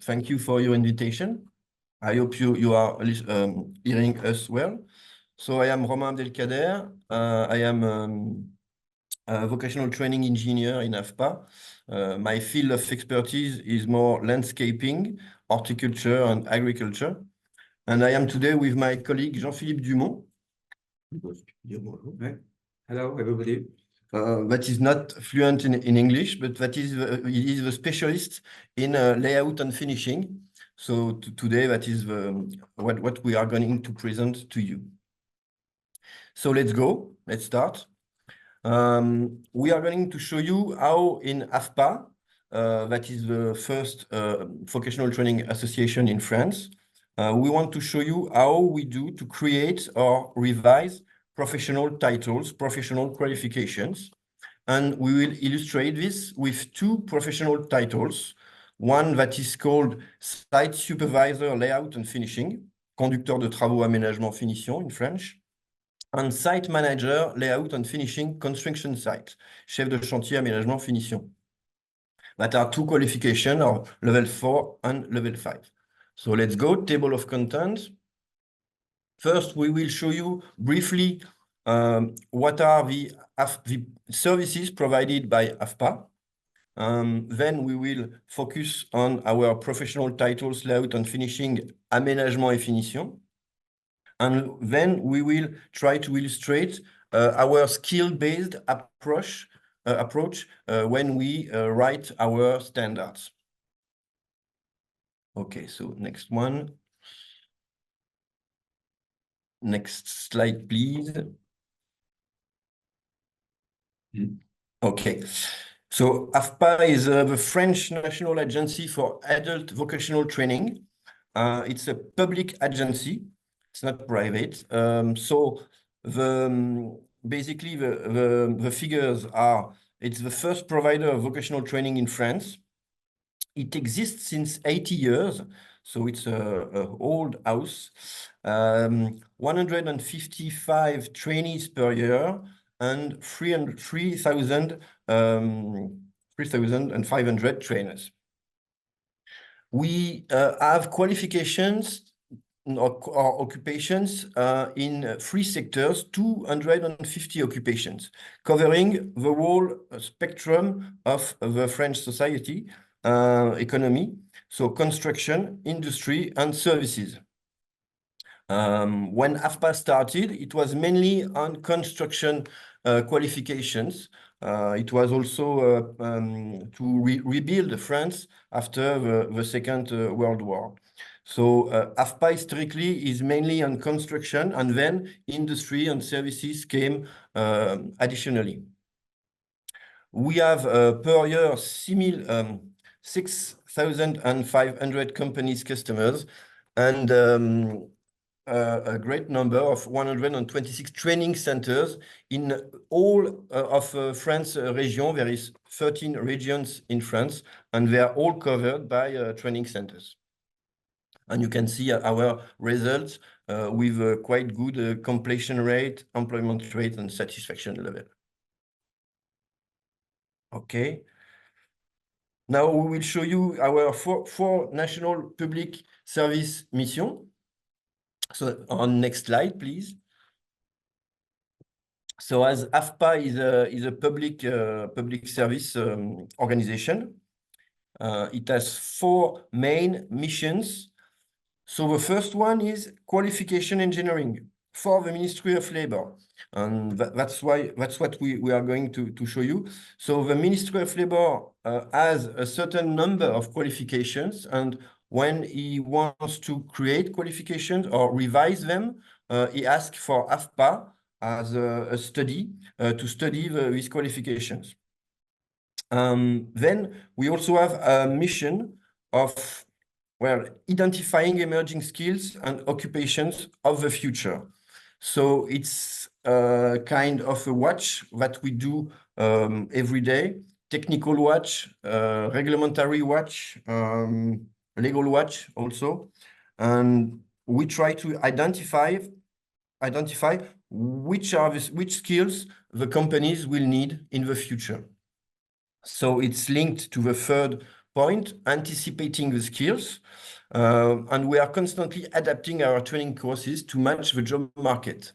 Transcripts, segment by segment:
thank you for your invitation. I hope you are hearing us well. So I am Romain Abdelkader. I am a vocational training engineer in Afpa. My field of expertise is more landscaping, horticulture, and agriculture. And I am today with my colleague Jean-Philippe Dumont. Hello, everybody. That is not fluent in English, but that is he is the specialist in layout and finishing. So today that is what we are going to present to you. So let's go. Let's start. We are going to show you how in Afpa, that is the first vocational training association in France. We want to show you how we do to create or revise professional titles, professional qualifications. And we will illustrate this with two professional titles. One that is called Site Supervisor Layout and Finishing, Conducteur de Travaux Aménagement Finition in French, and Site Manager Layout and Finishing Construction Site, Chef de Chantier Aménagement Finition. That are two qualifications of level 4 and level 5. So let's go, table of contents. First, we will show you briefly what are the services provided by Afpa. Then we will focus on our professional titles, layout and finishing, aménagement et finition. And then we will try to illustrate our skill-based approach when we write our standards. Okay, so next one. Next slide, please. Okay, so Afpa is the French National Agency for Adult Vocational Training. It's a public agency. It's not private. So basically the figures are, it's the first provider of vocational training in France. It exists since 80 years. So it's a old house. 155 trainees per year and 3,500 trainers. We have qualifications or occupations in 3 sectors, 250 occupations, covering the whole spectrum of the French society, economy, so construction, industry, and services. When Afpa started, it was mainly on construction qualifications. It was also to rebuild France after the Second World War. So Afpa historically is mainly on construction, and then industry and services came additionally. We have per year 6,500 companies customers, and a great number of 126 training centers in all of France region. There is 13 regions in France, and they are all covered by training centers. And you can see our results with a quite good completion rate, employment rate, and satisfaction level. Okay. Now we will show you our four national public service missions. So on next slide, please. So as Afpa is a public service organization, it has 4 main missions. So the first one is qualification engineering for the Ministry of Labor. And that's what we are going to show you. So the Ministry of Labor has a certain number of qualifications, and when he wants to create qualifications or revise them, he asks for Afpa as a study to study these qualifications. Then we also have a mission of identifying emerging skills and occupations of the future. So it's a kind of a watch that we do every day, technical watch, regulatory watch, legal watch also. And we try to identify which skills the companies will need in the future. So it's linked to the third point, anticipating the skills. And we are constantly adapting our training courses to match the job market.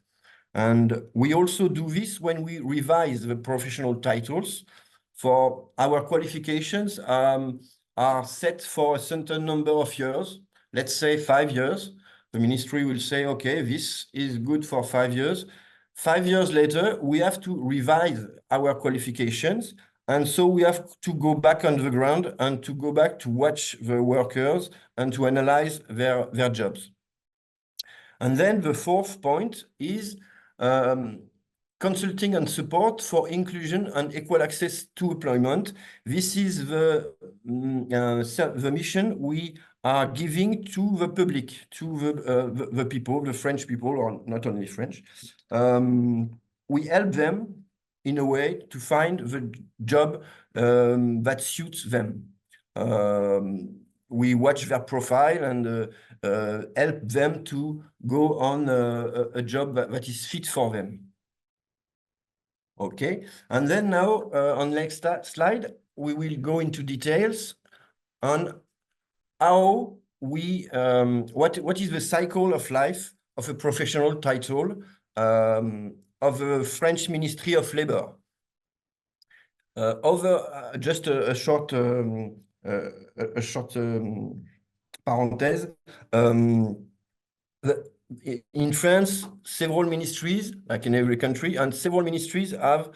And we also do this when we revise the professional titles. For our qualifications are set for a certain number of years, let's say 5 years. The ministry will say, okay, this is good for 5 years. 5 years later, we have to revise our qualifications. And so we have to go back on the ground and to go back to watch the workers and to analyze their jobs. And then the fourth point is consulting and support for inclusion and equal access to employment. This is the mission we are giving to the public, to the people, the French people, or not only French. We help them in a way to find the job that suits them. We watch their profile and help them to go on a job that is fit for them. Okay, and then now on next slide, we will go into details on how we, what is the cycle of life of a professional title of the French Ministry of Labor. Just a short parenthèse. In France, several ministries, like in every country, and several ministries have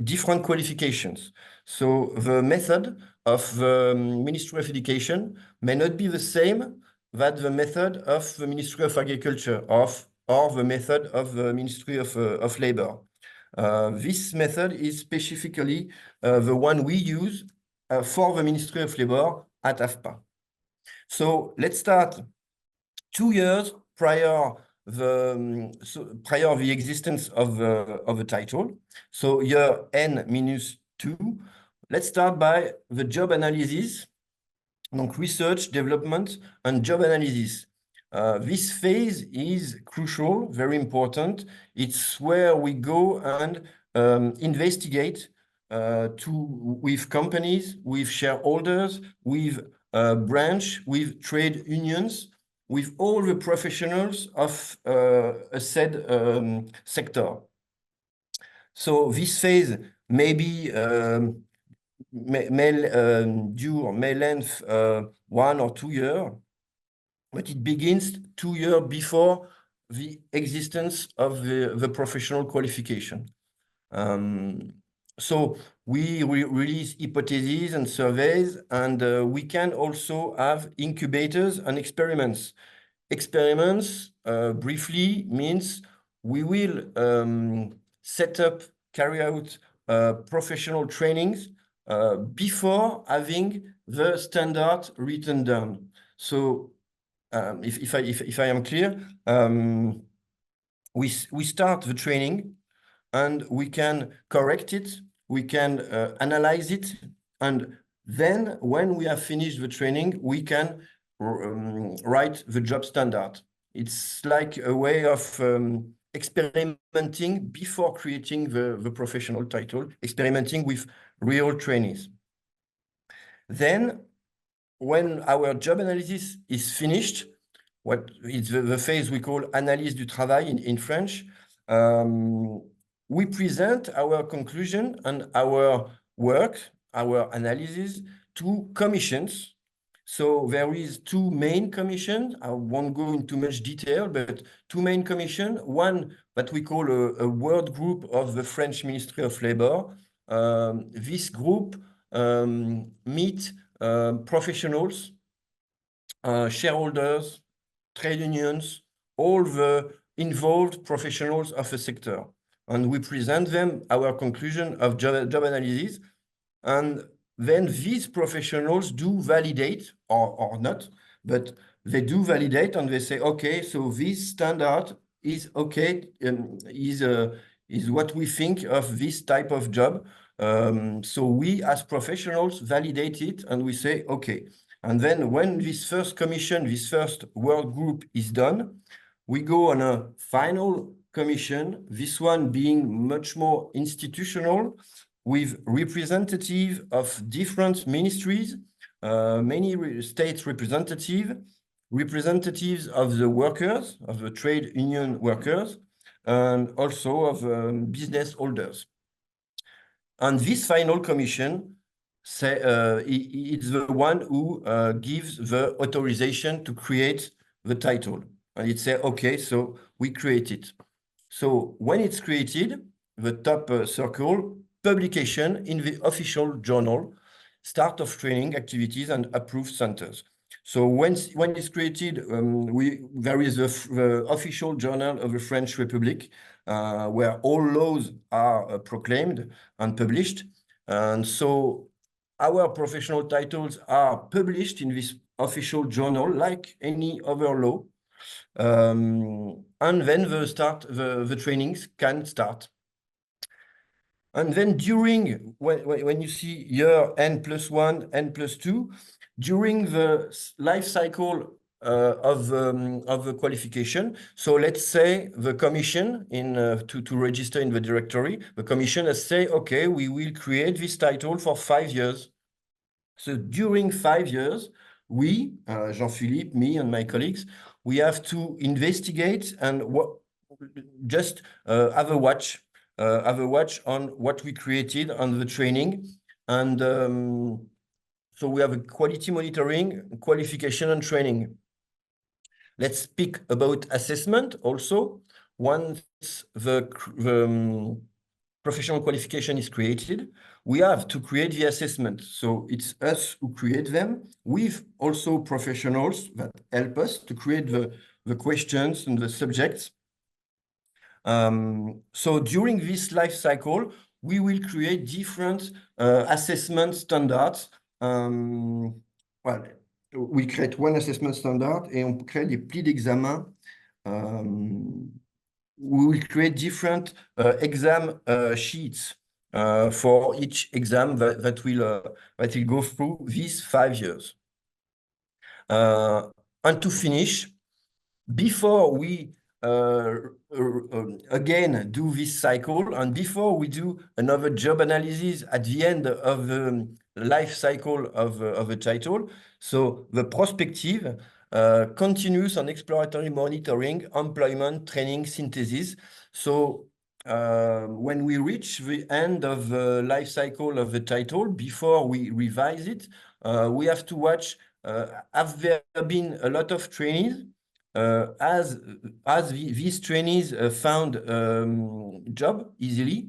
different qualifications. So the method of the Ministry of Education may not be the same that the method of the Ministry of Agriculture or the method of the Ministry of Labor. This method is specifically the one we use for the Ministry of Labor at Afpa. So let's start 2 years prior the existence of the title. So year N-2. Let's start by the job analysis, donc research, development, and job analysis. This phase is crucial, very important. It's where we go and investigate with companies, with shareholders, with branch, with trade unions, with all the professionals of a said sector. So this phase may be may length 1 or 2 years, but it begins 2 years before the existence of the professional qualification. So we release hypotheses and surveys, and we can also have incubators and experiments. Experiments, briefly, means we will carry out professional trainings before having the standard written down. So if I am clear, we start the training and we can correct it, we can analyze it, and then when we have finished the training, we can write the job standard. It's like a way of experimenting before creating the professional title, experimenting with real trainees. Then, when our job analysis is finished, what is the phase we call analyse du travail in French, we present our conclusion and our work, our analysis to commissions. So there is 2 main commissions. I won't go into much detail, but 2 main commissions. One that we call a work group of the French Ministry of Labor. This group meet professionals, shareholders, trade unions, all the involved professionals of the sector. And we present them our conclusion of job analysis. And then these professionals do validate, or not, but they do validate and they say, okay, so this standard is okay, is what we think of this type of job. So we as professionals validate it and we say, okay. And then when this first commission, this first work group is done, we go on a final commission, this one being much more institutional, with representative of different ministries, many state representatives of the workers, of the trade union workers, and also of business holders. And this final commission it's the one who gives the authorization to create the title. And it says, okay, so we create it. So when it's created, the top circle, publication in the official journal, start of training activities and approved centers. So when it's created, there is the official journal of the French Republic, where all laws are proclaimed and published. And so our professional titles are published in this official journal like any other law. And then the trainings can start. And then during, when you see year N+1, N+2, during the life cycle of the qualification, so let's say the commission to register in the directory, the commission has say, okay, we will create this title for 5 years. So during 5 years, we, Jean-Philippe, me and my colleagues, we have to investigate and just have a watch on what we created on the training. And so we have a quality monitoring, qualification and training. Let's speak about assessment also. Once the professional qualification is created, we have to create the assessment. So it's us who create them with also professionals that help us to create the questions and the subjects. So during this life cycle, we will create different assessment standards. Well, we create one assessment standard et on crée des plis d'examen. We will create different exam sheets for each exam that will go through these 5 years. And to finish, before we again do this cycle, and before we do another job analysis at the end of the life cycle of a title, so the prospective, continuous and exploratory monitoring, employment, training, synthesis. So when we reach the end of the life cycle of the title, before we revise it, we have to watch, have there been a lot of trainees? As these trainees found job easily?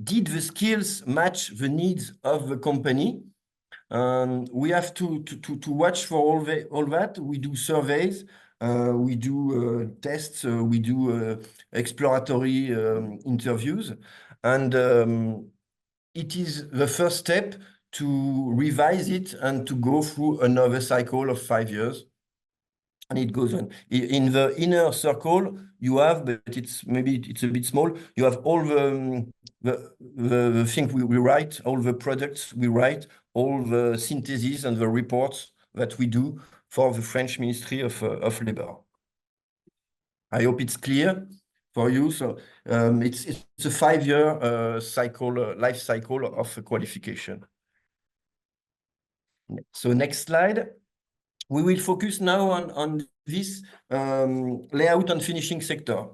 Did the skills match the needs of the company? We have to watch for all that. We do surveys, we do tests, we do exploratory interviews, and it is the first step to revise it and to go through another cycle of 5 years. And it goes on. In the inner circle, you have, but it's a bit small, you have all the things we write, all the products we write, all the synthesis and the reports that we do for the French Ministry of Labor. I hope it's clear for you. So it's a 5-year life cycle of qualification. So next slide. We will focus now on this layout and finishing sector.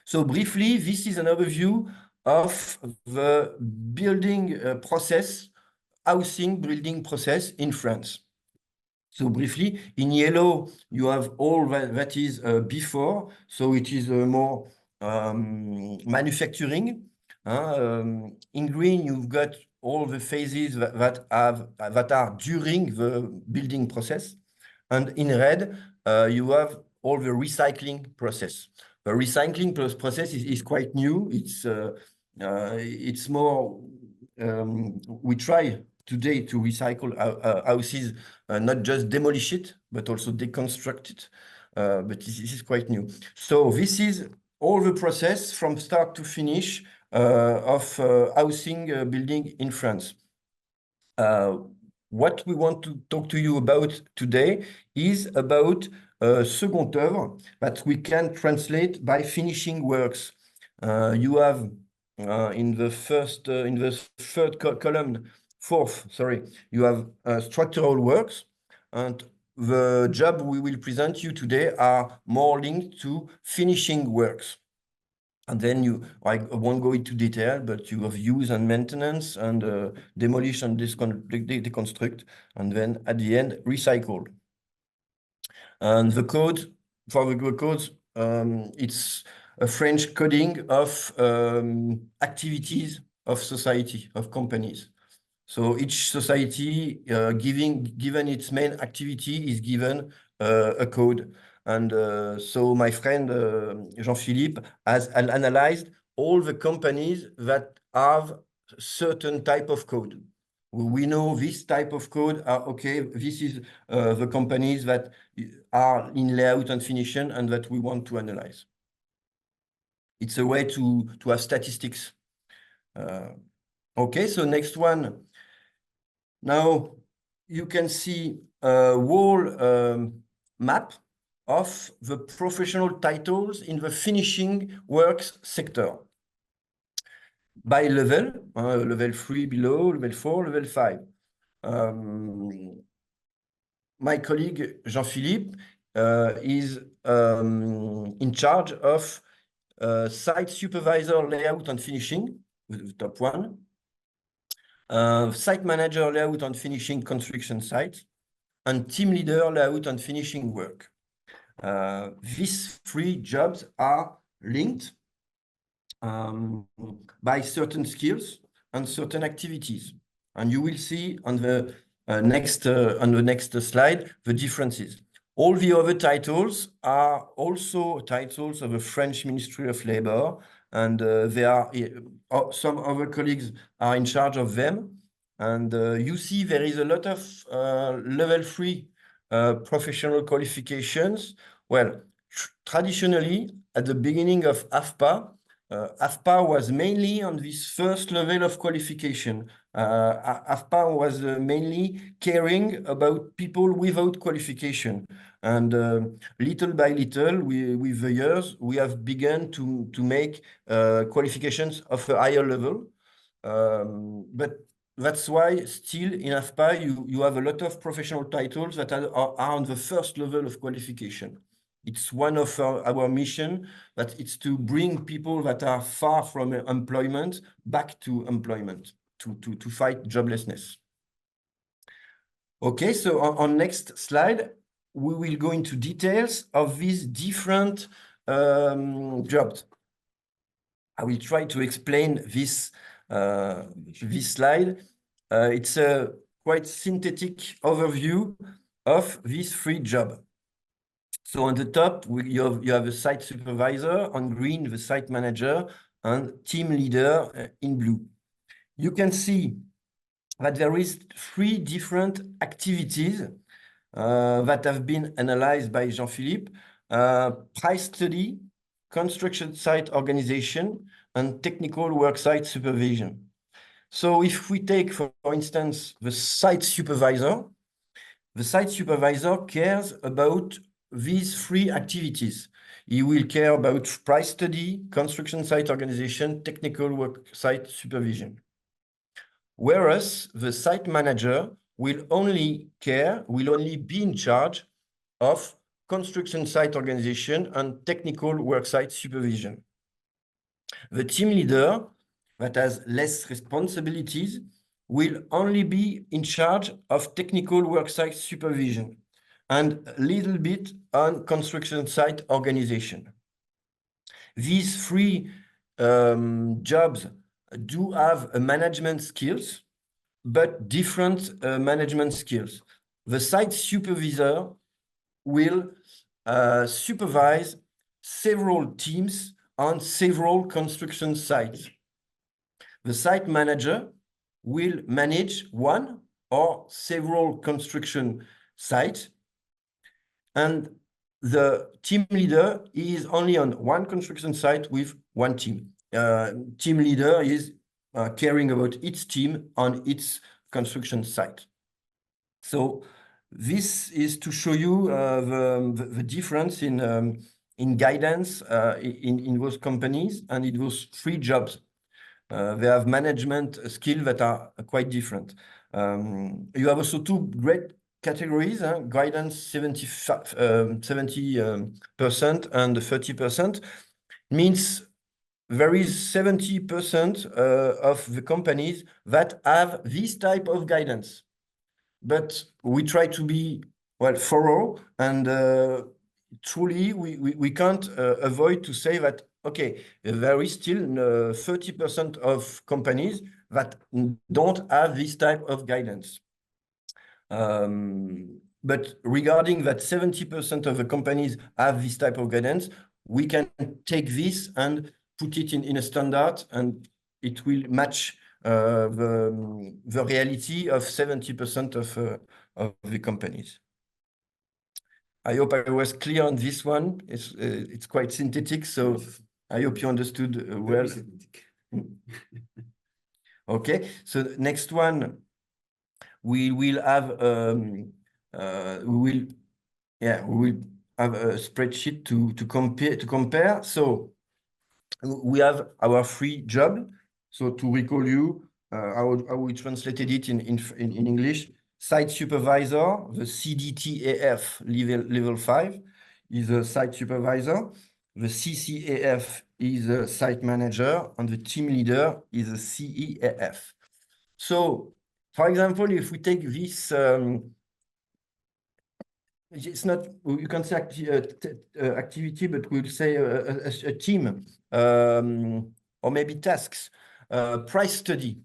So briefly, this is an overview of the building process, housing building process in France. So briefly, in yellow, you have all that is before. So it is more manufacturing. In green, you've got all the phases that are during the building process. And in red, you have all the recycling process. The recycling process is quite new. It's more, we try today to recycle houses, not just demolish it, but also deconstruct it. But this is quite new. So this is all the process from start to finish of housing building in France. What we want to talk to you about today is about second œuvre that we can translate by finishing works. You have in the third column Fourth, sorry, you have structural works, and the job we will present you today are more linked to finishing works. And then I won't go into detail, but you have use and maintenance and demolish and deconstruct, and then at the end, recycle. And the code, for the codes, it's a French coding of activities of society, of companies. So each society, given its main activity, is given a code. And so my friend Jean-Philippe has analyzed all the companies that have certain type of code. We know this type of code are okay. This is the companies that are in layout and finishing and that we want to analyze. It's a way to have statistics. Okay, so next one. Now you can see a whole map of the professional titles in the finishing works sector by level, level 3 below, level 4, level 5. My colleague Jean-Philippe is in charge of site supervisor layout and finishing, the top one. Site manager layout and finishing construction site, and team leader layout and finishing work. These three jobs are linked by certain skills and certain activities. And you will see on the next slide the differences. All the other titles are also titles of the French Ministry of Labor, and some other colleagues are in charge of them. And you see there is a lot of level 3 professional qualifications. Well, traditionally, at the beginning of Afpa, Afpa was mainly on this first level of qualification. Afpa was mainly caring about people without qualification. And little by little, with the years, we have begun to make qualifications of a higher level. But that's why still in Afpa, you have a lot of professional titles that are on the first level of qualification. It's one of our mission, that it's to bring people that are far from employment back to employment, to fight joblessness. Okay, so on next slide, we will go into details of these different jobs. I will try to explain this slide. It's a quite synthetic overview of these three jobs. So on the top, you have a site supervisor, on green, the site manager, and team leader in blue. You can see that there is three different activities that have been analyzed by Jean-Philippe: price study, construction site organization, and technical worksite supervision. So if we take, for instance, the site supervisor cares about these three activities. He will care about price study, construction site organization, technical work site supervision. Whereas the site manager will only be in charge of construction site organization and technical work site supervision. The team leader, that has less responsibilities, will only be in charge of technical worksite supervision and a little bit on construction site organization. These three jobs do have management skills, but different management skills. The site supervisor will supervise several teams on several construction sites. The site manager will manage one or several construction sites, and the team leader is only on one construction site with one team. Team leader is caring about its team on its construction site. So this is to show you the difference in guidance in those companies and in those three jobs. They have management skills that are quite different. You have also two great categories, guidance 70% and 30%. Means there is 70% of the companies that have this type of guidance. But we try to be, well, thorough, and truly we can't avoid to say that, okay, there is still 30% of companies that don't have this type of guidance. But regarding that 70% of the companies have this type of guidance, we can take this and put it in a standard, and it will match the reality of 70% of the companies. I hope I was clear on this one. It's quite synthetic, so I hope you understood well. Okay, so next one, we will have we will have a spreadsheet to compare. So we have our free job. So to recall you, how we translated it in English, site supervisor, the CDTAF level 5 is a site supervisor. The CCAF is a site manager, and the team leader is a CEAF. So, for example, if we take this, it's not, you can say activity, but we'll say a team, or maybe tasks. Price study.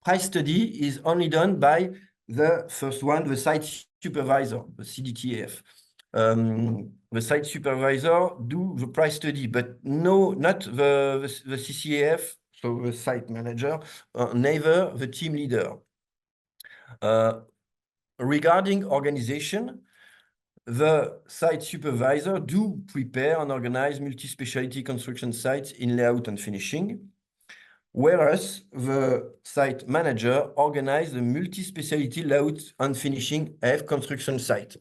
Price study is only done by the first one, the site supervisor, the CDTAF. The site supervisor do the price study, but not the CCAF, so the site manager, neither the team leader. Regarding organization, the site supervisor do prepare and organize multi-specialty construction sites in layout and finishing, whereas the site manager organizes the multi-specialty layout and finishing of construction site.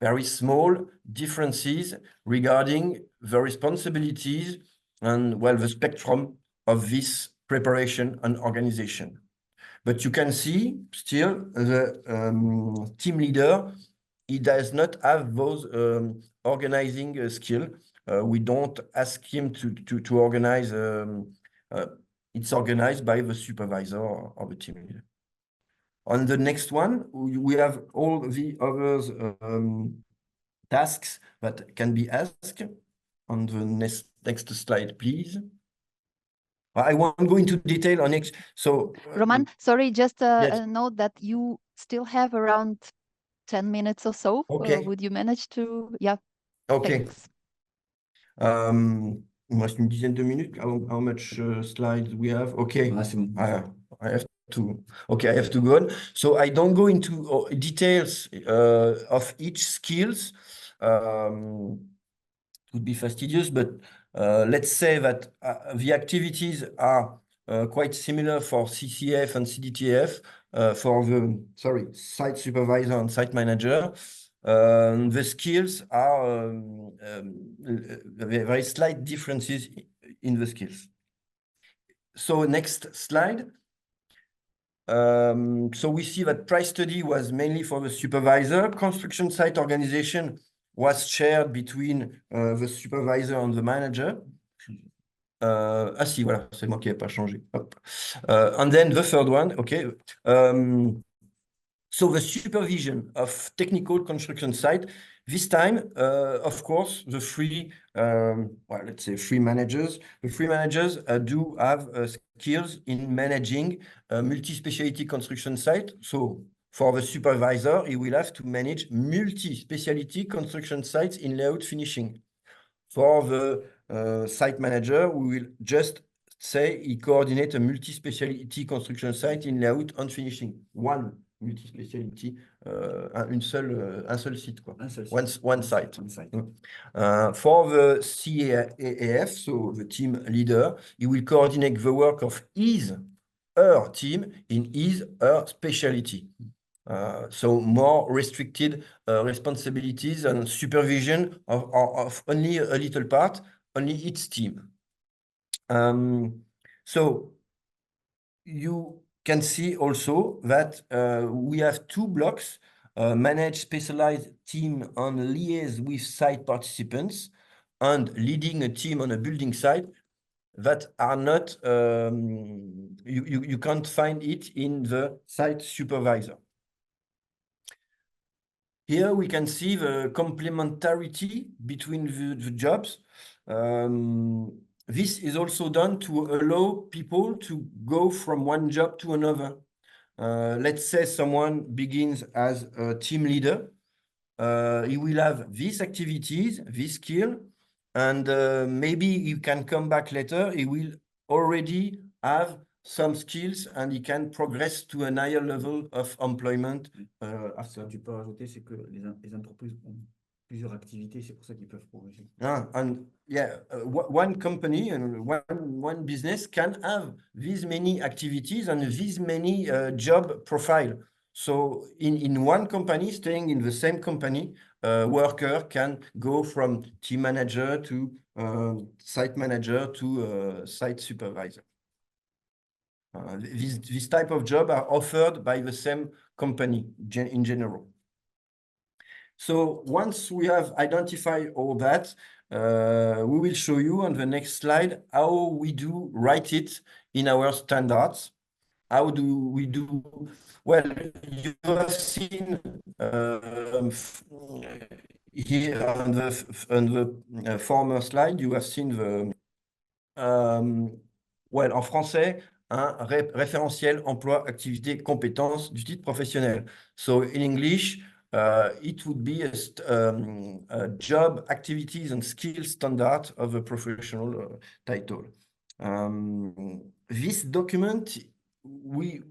Very small differences regarding the responsibilities and, well, the spectrum of this preparation and organization. But you can see still the team leader, he does not have those organizing skill. We don't ask him to organize. It's organized by the supervisor or the team leader. On the next one, we have all the others tasks that can be asked. On the next slide, please. I won't go into detail on it. So, Roman, sorry, just yes. a note that you still have around 10 minutes or so. Okay. Would you manage to? Yeah. Okay. Thanks. Il me reste une dizaine de minutes. How much slides we have? Okay. I have to. Okay, I have to go on. So I don't go into details of each skills. It would be fastidious, but let's say that the activities are quite similar for CCF and CDTF for the site supervisor and site manager. The skills are very slight differences in the skills. So next slide. So we see that price study was mainly for the supervisor. Construction site organization was shared between the supervisor and the manager. Ah si, voilà, c'est moi qui n'ai pas changé. Hop. And then the third one, okay. So the supervision of technical construction site, this time, of course, the three, well, let's say three managers. The three managers do have skills in managing a multi-specialty construction site. So for the supervisor, he will have to manage multi-specialty construction sites in layout finishing. For the site manager, we will just say he coordinates a multi-specialty construction site in layout and finishing. One multi-specialty, un seul site, quoi. One site. For the CAAF, so the team leader, he will coordinate the work of her team in her specialty. So more restricted responsibilities and supervision of only a little part, only its team. So you can see also that we have two blocks, manage specialized team and liaise with site participants, and leading a team on a building site, that are not, you can't find it in the site supervisor. Here we can see the complementarity between the jobs. This is also done to allow people to go from one job to another. Let's say someone begins as a team leader. He will have these activities, this skill, and maybe he can come back later. He will already have some skills and he can progress to a higher level of employment. Ce que tu peux rajouter, c'est que les entreprises ont plusieurs activités, c'est pour ça qu'ils peuvent progresser. And yeah, one company and one business can have these many activities and these many job profile. So in one company, staying in the same company, a worker can go from team manager to site manager to site supervisor. This type of job are offered by the same company in general. So once we have identified all that, we will show you on the next slide how we do write it in our standards. How do we do? Well, you have seen here on the former slide, you have seen the well, en français, un référentiel emploi, activité, compétences du titre professionnel. So in English, it would be a job, activities and skills standard of a professional title. This document, we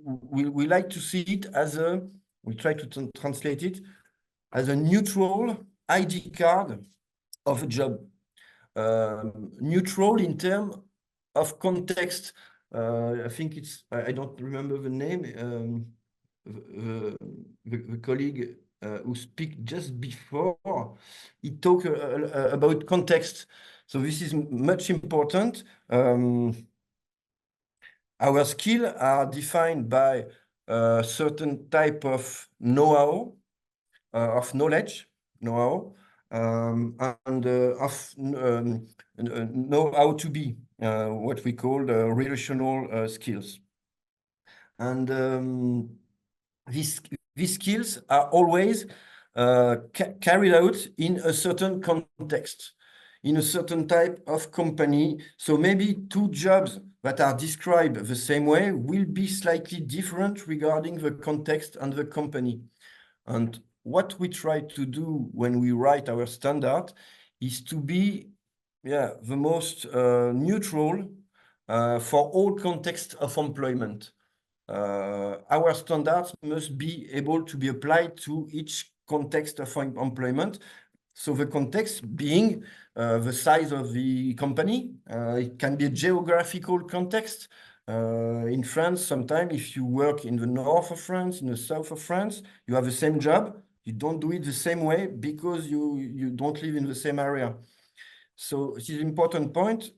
like to see it as a, we try to translate it as a neutral ID card of a job. Neutral in terms of context. I think it's, I don't remember the name, the colleague who speak just before, he talked about context. So this is much important. Our skills are defined by a certain type of know-how, of knowledge, know-how, and of know how to be, what we call relational skills. And these skills are always carried out in a certain context, in a certain type of company. So maybe two jobs that are described the same way will be slightly different regarding the context and the company. And what we try to do when we write our standard is to be the most neutral for all contexts of employment. Our standards must be able to be applied to each context of employment. So the context being the size of the company, it can be a geographical context. In France, sometimes if you work in the north of France, in the south of France, you have the same job. You don't do it the same way because you don't live in the same area. So this is an important point.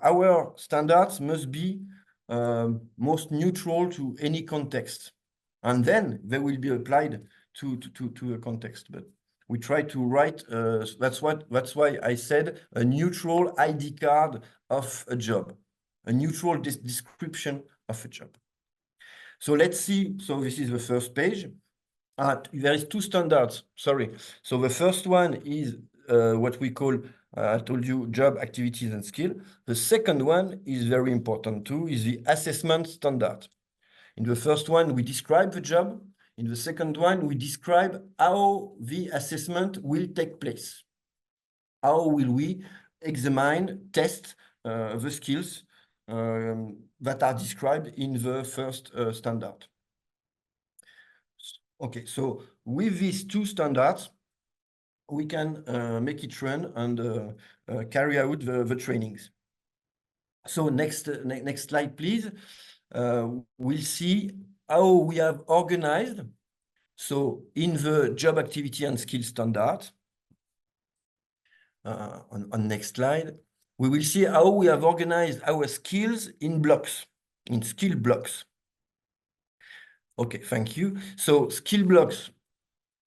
Our standards must be most neutral to any context. And then they will be applied to a context. But we try to write, that's why I said a neutral ID card of a job, a neutral description of a job. So let's see. So this is the first page. There is two standards, sorry. So the first one is what we call, I told you, job, activities, and skill. The second one is very important too, is the assessment standard. In the first one, we describe the job. In the second one, we describe how the assessment will take place. How will we examine, test the skills that are described in the first standard. Okay, so with these two standards, we can make it run and carry out the trainings. So next slide, please. We'll see how we have organized. So in the job, activity, and skill standard, on next slide, we will see how we have organized our skills in blocks, in skill blocks. Okay, thank you. So skill blocks.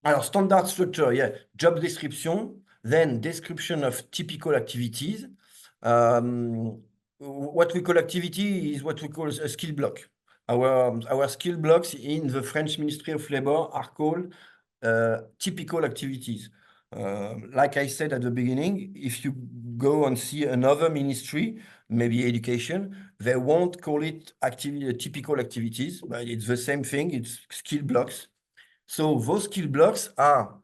Alors, standard structure, yeah, job description, then description of typical activities. What we call activity is what we call a skill block. Our skill blocks in the French Ministry of Labor are called typical activities. Like I said at the beginning, if you go and see another ministry, maybe education, they won't call it typical activities, but it's the same thing, it's skill blocks. So those skill blocks are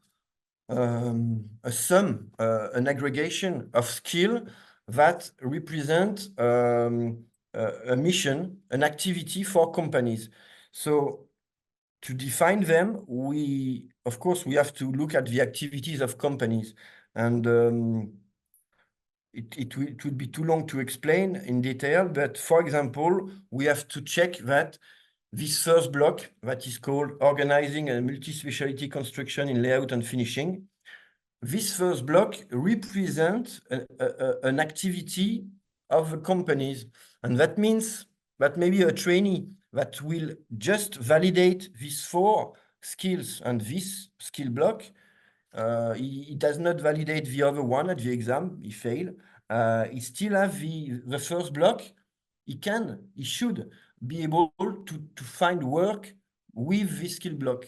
a sum, an aggregation of skill that represent a mission, an activity for companies. So to define them, of course, we have to look at the activities of companies. And it would be too long to explain in detail, but for example, we have to check that this first block that is called organizing a multi-specialty construction in layout and finishing. This first block represents an activity of the companies. And that means that maybe a trainee that will just validate these 4 skills and this skill block, he does not validate the other one at the exam, he failed. He still have the first block. He should be able to find work with this skill block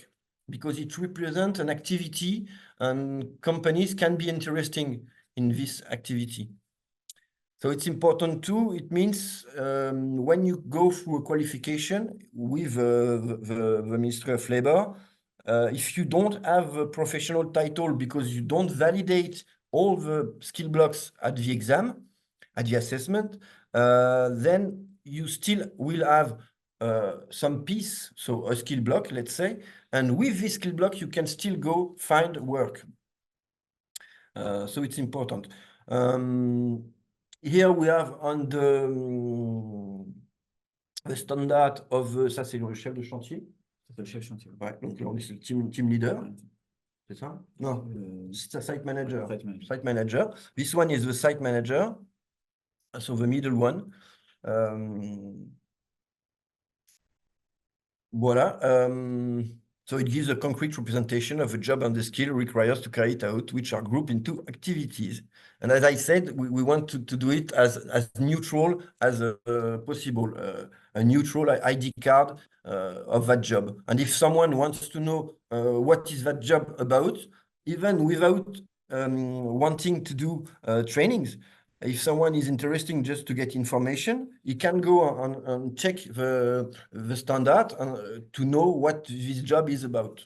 because it represents an activity and companies can be interesting in this activity. So it's important too. It means when you go through a qualification with the Ministry of Labor, if you don't have a professional title because you don't validate all the skill blocks at the exam, at the assessment, then you still will have some piece, so a skill block, let's say, and with this skill block, you can still go find work. So it's important. Here we have on the standard of, ça c'est le chef de chantier. C'est le chef chantier. Ouais, donc là on est le team leader. C'est ça? Non, c'est site manager. Site manager. This one is the site manager. So the middle one. Voilà. So it gives a concrete representation of a job and the skill required to carry it out, which are grouped into activities. And as I said, we want to do it as neutral as possible, a neutral ID card of that job. And if someone wants to know what is that job about, even without wanting to do trainings, if someone is interested just to get information, he can go and check the standard to know what this job is about.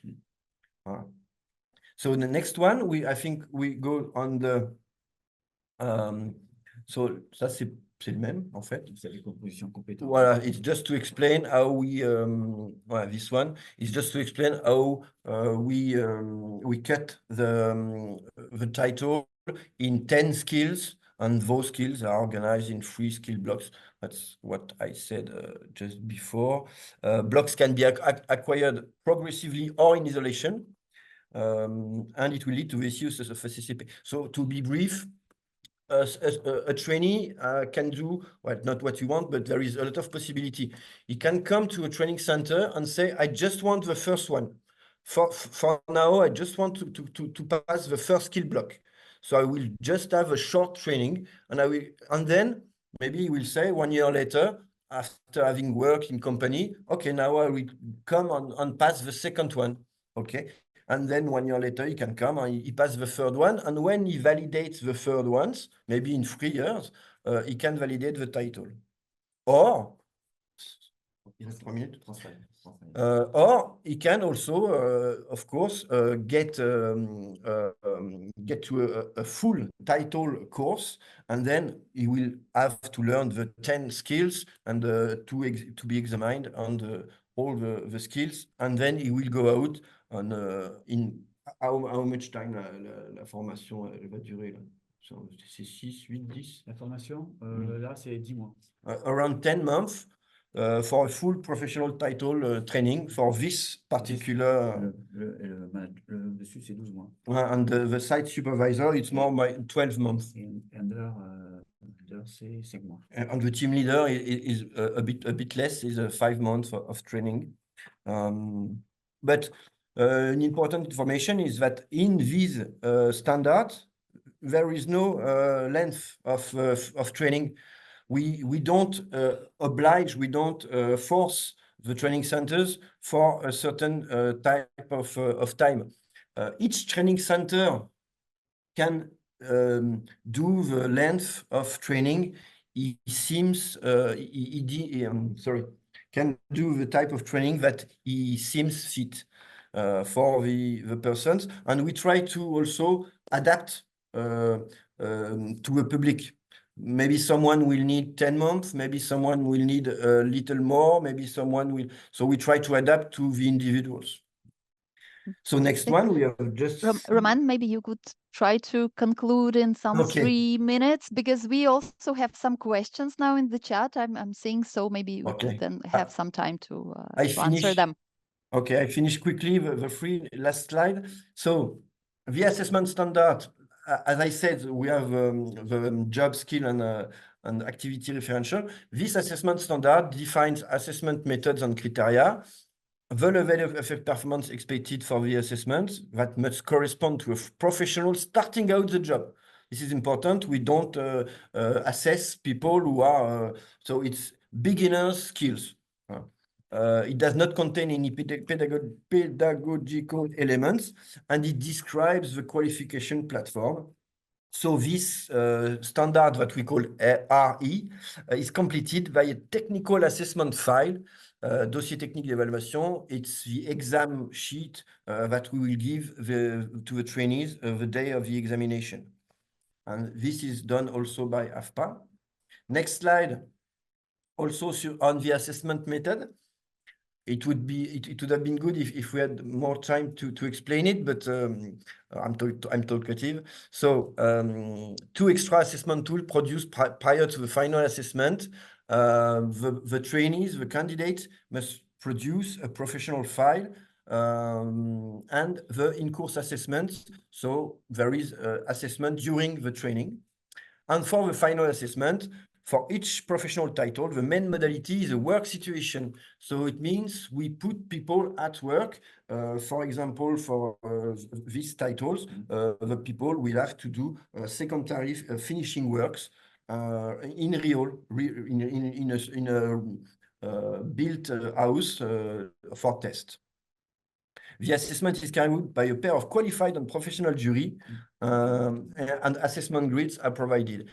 So the next one, I think we go on the... so ça, c'est le même, en fait. C'est les compositions compétences. Voilà, it's just to explain how we... voilà, this one is just to explain how we cut the title in 10 skills. And those skills are organized in 3 skill blocks. That's what I said just before. Blocks can be acquired progressively or in isolation. And it will lead to the use of CCP. So to be brief, a trainee can do, well, not what you want, but there is a lot of possibility. He can come to a training center and say, I just want the first one. For now, I just want to pass the first skill block. So I will just have a short training and then maybe he will say 1 year later, after having worked in company, okay, now I will come and pass the second one. Okay. And then 1 year later, he can come and he passes the third one. And when he validates the third ones, maybe in 3 years, he can validate the title. Or, il reste 3 minutes. Or he can also, of course, get to a full title course, and then he will have to learn the 10 skills and to be examined on all the skills, and then he will go out on in how much time la formation elle va durer là? C'est 6, 8, 10? La formation, là, c'est 10 mois. Around 10 months. For a full professional title training for this particular... Le dessus, c'est 12 mois. And the site supervisor, it's more by 12 months. And there, c'est 5 mois. And the team leader is a bit less, is 5 months of training. But an important information is that in these standards, there is no length of training. We don't oblige, we don't force the training centers for a certain type of time. Each training center can do the length of training. He seems, can do the type of training that he seems fit for the persons. And we try to also adapt to a public. Maybe someone will need 10 months, maybe someone will need a little more, maybe someone will. So we try to adapt to the individuals. So next one, we have just... Roman, maybe you could try to conclude in some 3 minutes, because we also have some questions now in the chat. I'm seeing, so maybe we could then have some time to answer them. Okay, I finish quickly the 3 last slide. So the assessment standard, as I said, we have the job skill and activity referential. This assessment standard defines assessment methods and criteria, the level of performance expected for the assessment that must correspond to a professional starting out the job. This is important. We don't assess people who are, so it's beginner's skills. It does not contain any pedagogical elements, and it describes the qualification platform. So this standard that we call RE is completed by a technical assessment file, dossier technique d'évaluation. It's the exam sheet that we will give to the trainees the day of the examination. And this is done also by Afpa. Next slide. Also on the assessment method. It would have been good if we had more time to explain it, but I'm talkative. So 2 extra assessment tools produced prior to the final assessment. The trainees, the candidates, must produce a professional file and the in-course assessments. So there is assessment during the training. And for the final assessment, for each professional title, the main modality is a work situation. So it means we put people at work. For example, for these titles, the people will have to do secondary finishing works in real, in a built house for test. The assessment is carried out by a pair of qualified and professional jury, and assessment grids are provided.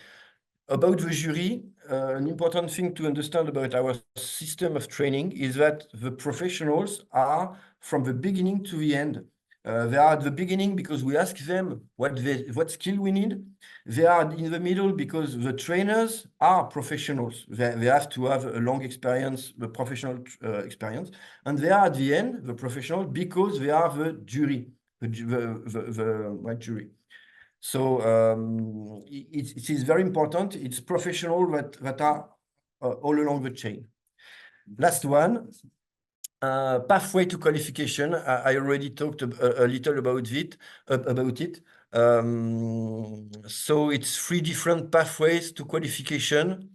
About the jury, an important thing to understand about our system of training is that the professionals are from the beginning to the end. They are at the beginning because we ask them what skill we need. They are in the middle because the trainers are professionals. They have to have a long experience, the professional experience. And they are at the end, the professionals, because they are the jury, the jury. So it is very important. It's professional that are all along the chain. Last one, pathway to qualification. I already talked a little about it. So it's 3 different pathways to qualification.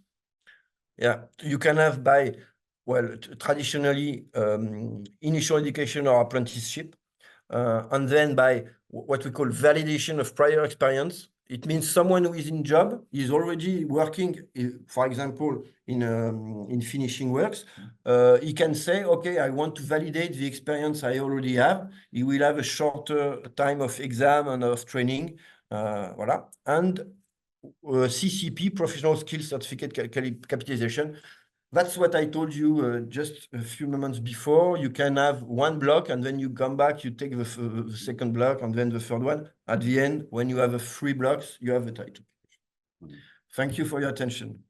Yeah, you can have by, well, traditionally initial education or apprenticeship, and then by what we call validation of prior experience. It means someone who is in job is already working, for example, in finishing works. He can say, okay, I want to validate the experience I already have. He will have a shorter time of exam and of training. Voilà. And CCP, Professional Skills Certificate Capitalization. That's what I told you just a few moments before. You can have 1 block, and then you come back, you take the second block, and then the third one. At the end, when you have 3 blocks, you have the title. Thank you for your attention.